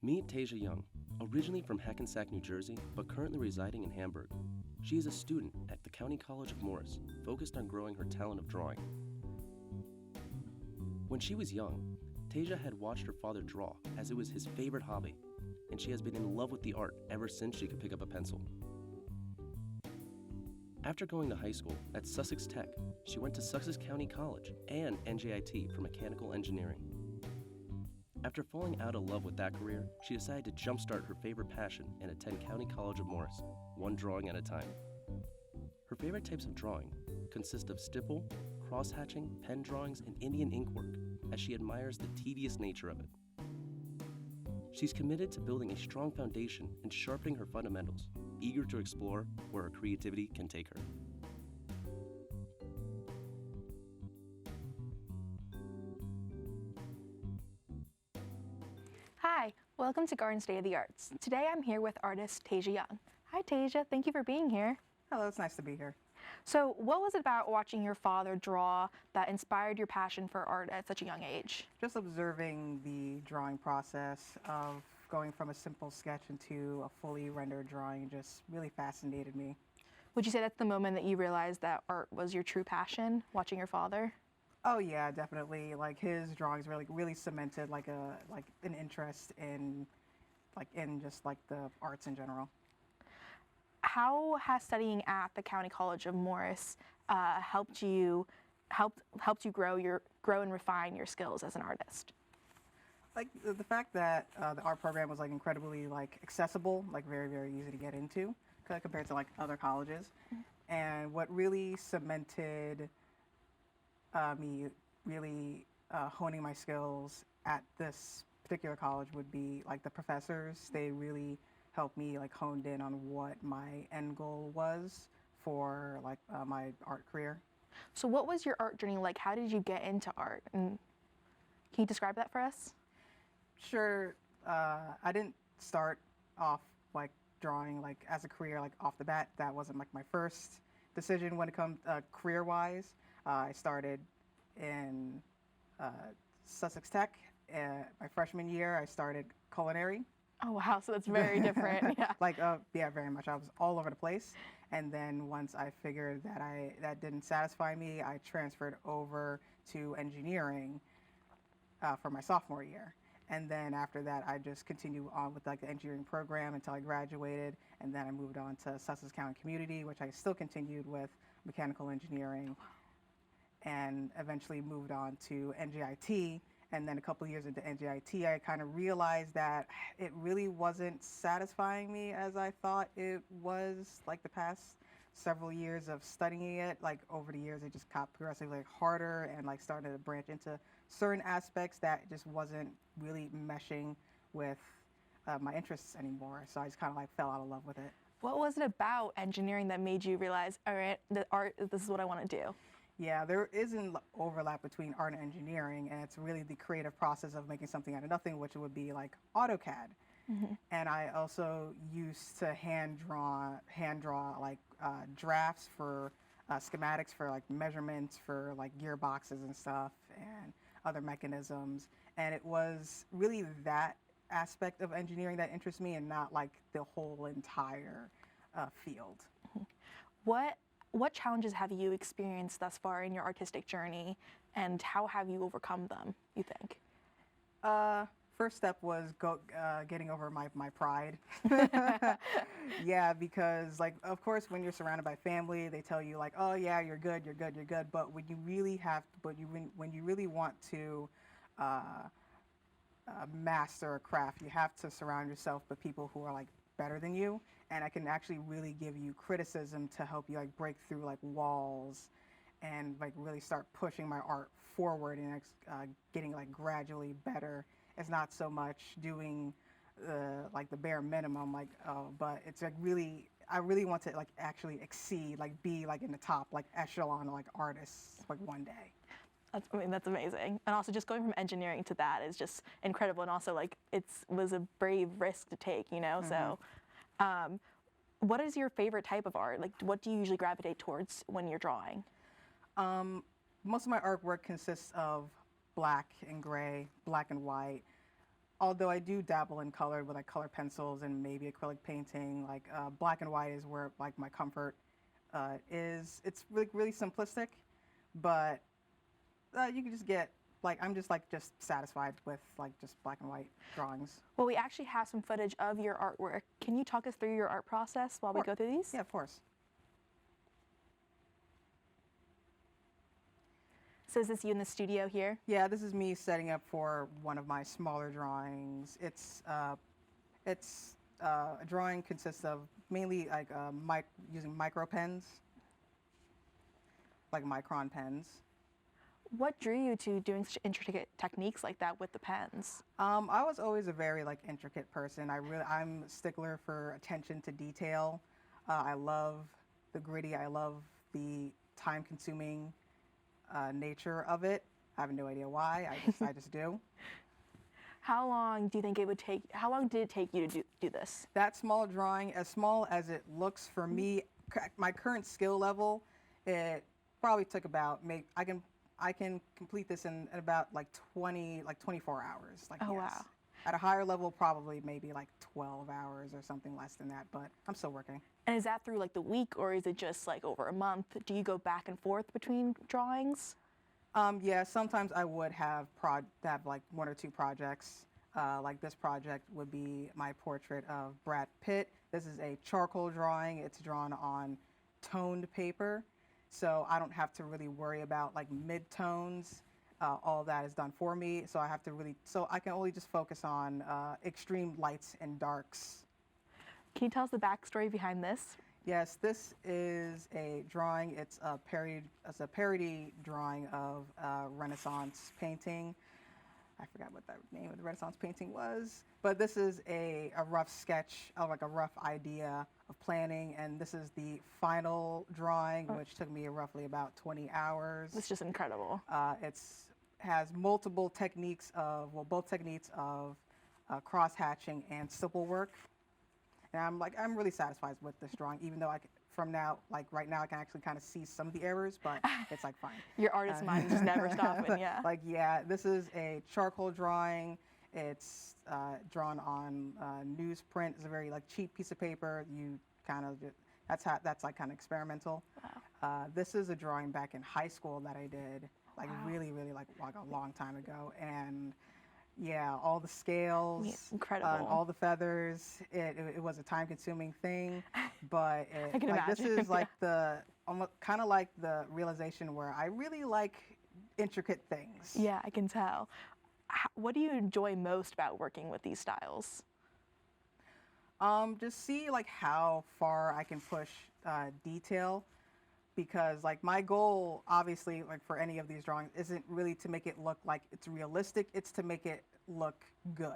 Meet Teja Young, originally from Hackensack, New Jersey, but currently residing in Hamburg. She is a student at the County College of Morris, focused on growing her talent of drawing. When she was young, Teja had watched her father draw as it was his favorite hobby, and she has been in love with the art ever since she could pick up a pencil. After going to high school at Sussex Tech, she went to Sussex County College and NJIT for mechanical engineering. After falling out of love with that career, she decided to jumpstart her favorite passion and attend County College of Morris, one drawing at a time. Her favorite types of drawing consist of stipple, cross-hatching, pen drawings, and Indian ink work, as she admires the tedious nature of it. She's committed to building a strong foundation and sharpening her fundamentals, eager to explore where her creativity can take her. Hi, welcome to Garden State of the Arts. Today I'm here with artist Teja Young. Hi Teja, thank you for being here. Hello, it's nice to be here. So what was it about watching your father draw that inspired your passion for art at such a young age? Just observing the drawing process of going from a simple sketch into a fully rendered drawing just really fascinated me. Would you say that's the moment that you realized that art was your true passion, watching your father? Oh yeah, definitely. Like his drawings really cemented like an interest in just the arts in general. How has studying at the County College of Morris helped you grow and refine your skills as an artist? Like the fact that the art program was incredibly accessible, very easy to get into compared to other colleges. And what really cemented me really honing my skills at this particular college would be the professors. They really helped me honed in on what my end goal was for my art career. So what was your art journey like? How did you get into art? And can you describe that for us? Sure. I didn't start off drawing as a career off the bat. That wasn't my first decision when it comes career-wise. I started in Sussex Tech. My freshman year, I started culinary. Oh wow, so that's very different. Yeah. Yeah, very much. I was all over the place. And then once I figured that that didn't satisfy me, I transferred over to engineering for my sophomore year. And then after that, I just continued on with the engineering program until I graduated. And then I moved on to Sussex County Community, which I still continued with mechanical engineering, and eventually moved on to NJIT. And then a couple of years into NJIT, I kind of realized that it really wasn't satisfying me as I thought it was. The past several years of studying it, over the years, it just got progressively harder and started to branch into certain aspects that just wasn't really meshing with my interests anymore. So I just kind of fell out of love with it. What was it about engineering that made you realize, all right, the art, this is what I want to do? Yeah, there is an overlap between art and engineering, and it's really the creative process of making something out of nothing, which would be AutoCAD. Mm-hmm. And I also used to hand draw drafts for schematics for measurements for gearboxes and stuff and other mechanisms. And it was really that aspect of engineering that interests me, and not the whole entire field. Mm-hmm. What challenges have you experienced thus far in your artistic journey, and how have you overcome them, you think? First step was getting over my pride. Yeah, because of course when you're surrounded by family, they tell you oh yeah, you're good. But when you really when you really want to master a craft, you have to surround yourself with people who are better than you, and I can actually really give you criticism to help you break through walls and really start pushing my art forward and getting gradually better. It's not so much doing the bare minimum, but it's I really want to actually exceed, be in the top echelon artists one day. That's amazing. And also just going from engineering to that is just incredible. And also it was a brave risk to take, Mm-hmm. So what is your favorite type of art? What do you usually gravitate towards when you're drawing? Most of my artwork consists of black and gray, black and white. although I do dabble in color with like color pencils and maybe acrylic painting, like black and white is where like my comfort is. It's really simplistic, but you can just get like I'm just satisfied with like just black and white drawings. Well, we actually have some footage of your artwork. Can you talk us through your art process while we go through these? Yeah, of course. So is this you in the studio here? Yeah, this is me setting up for one of my smaller drawings. A drawing consists of mainly like using micro pens, like micron pens. What drew you to doing such intricate techniques like that with the pens? I was always a very like intricate person. I'm a stickler for attention to detail. I love the gritty. I love the time-consuming nature of it. I have no idea why. I just do. How long do you think it would take? How long did it take you to do this? That small drawing, as small as it looks for me, my current skill level, it probably took about I can complete this in about like 24 hours. Like, Oh, yes. wow. At a higher level, probably maybe like 12 hours or something less than that, but I'm still working. And is that through like the week, or is it just like over a month? Do you go back and forth between drawings? Yeah, sometimes I would have like one or two projects. Like this project would be my portrait of Brad Pitt. This is a charcoal drawing. It's drawn on toned paper, so I don't have to really worry about like mid-tones. All that is done for me, so I can only just focus on extreme lights and darks. Can you tell us the backstory behind this? Yes, this is a drawing. It's a parody drawing of Renaissance painting. I forgot what the name of the Renaissance painting was, but this is a rough sketch of like a rough idea of planning, and this is the final drawing, which took me roughly about 20 hours. It's just incredible. Has multiple techniques of, both techniques of cross-hatching and stipple work. And I'm really satisfied with this drawing, even though right now I can actually kind of see some of the errors, but it's like fine. Your artist mind just never stopping, yeah. Like, yeah, this is a charcoal drawing. It's drawn on newsprint. It's a very like cheap piece of paper. You kind of that's like kind of experimental. Wow. This is a drawing back in high school that I did like Wow. really like a long time ago, and yeah, all the scales, Yeah, incredible. all the feathers. It was a time-consuming thing, but I can like this imagine, is like the almost kind of like the realization where I really like intricate things. Yeah, I can tell. What do you enjoy most about working with these styles? Just see like how far I can push detail, because like my goal, obviously, like for any of these drawings, isn't really to make it look like it's realistic. It's to make it look good.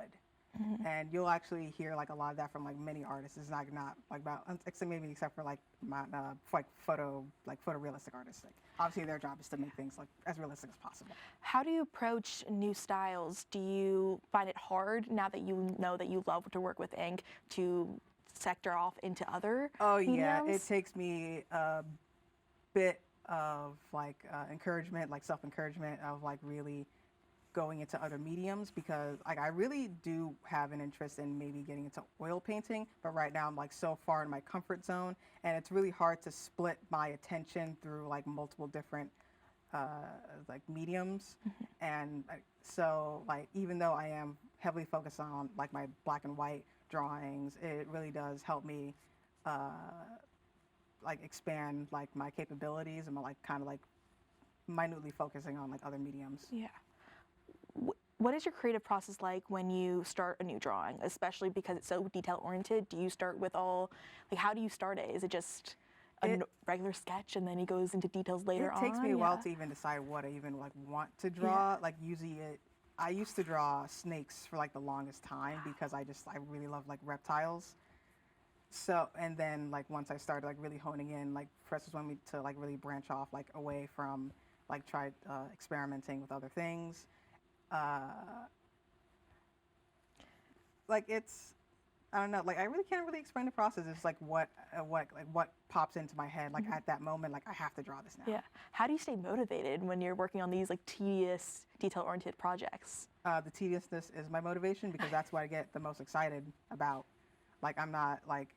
Mm-hmm. And you'll actually hear like a lot of that from like many artists. It's not like about except for like my photorealistic artists. Like obviously their job is to make things like as realistic as possible. How do you approach new styles? Do you find it hard now that you know that you love to work with ink to sector off into other yeah, mediums? it takes me a bit of like encouragement, like self-encouragement of like really going into other mediums, because like I really do have an interest in maybe getting into oil painting, but right now I'm like so far in my comfort zone, and it's really hard to split my attention through like multiple different like mediums. Mm-hmm. And so like even though I am heavily focused on like my black and white drawings, it really does help me like expand like my capabilities, and like kind of like minutely focusing on like other mediums. Yeah. What is your creative process like when you start a new drawing, especially because it's so detail oriented? Do you start with how do you start it? Is it just a regular sketch and then he goes into details later on? It takes me a while to even decide what I even like want to draw. Yeah. Like usually I used to draw snakes for like the longest time because I really love like reptiles. So, and then like once I started like really honing in, like professors wanted me to like really branch off like away from like try experimenting with other things. Like I don't know, like I really can't really explain the process. It's like what pops into my head like at that moment, like I have to draw this now. Yeah. How do you stay motivated when you're working on these like tedious, detail-oriented projects? The tediousness is my motivation because that's what I get the most excited about. Like I'm not like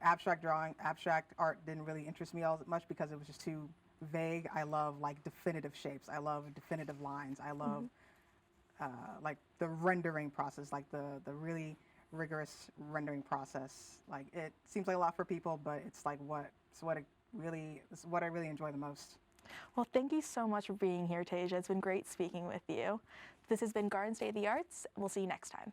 abstract drawing, abstract art didn't really interest me all that much because it was just too vague. I love like definitive shapes. I love definitive lines. I love like the rendering process, like the really rigorous rendering process. Like it seems like a lot for people, but it's like it's what I really enjoy the most. Well, thank you so much for being here, Teja. It's been great speaking with you. This has been Garden State of the Arts. We'll see you next time.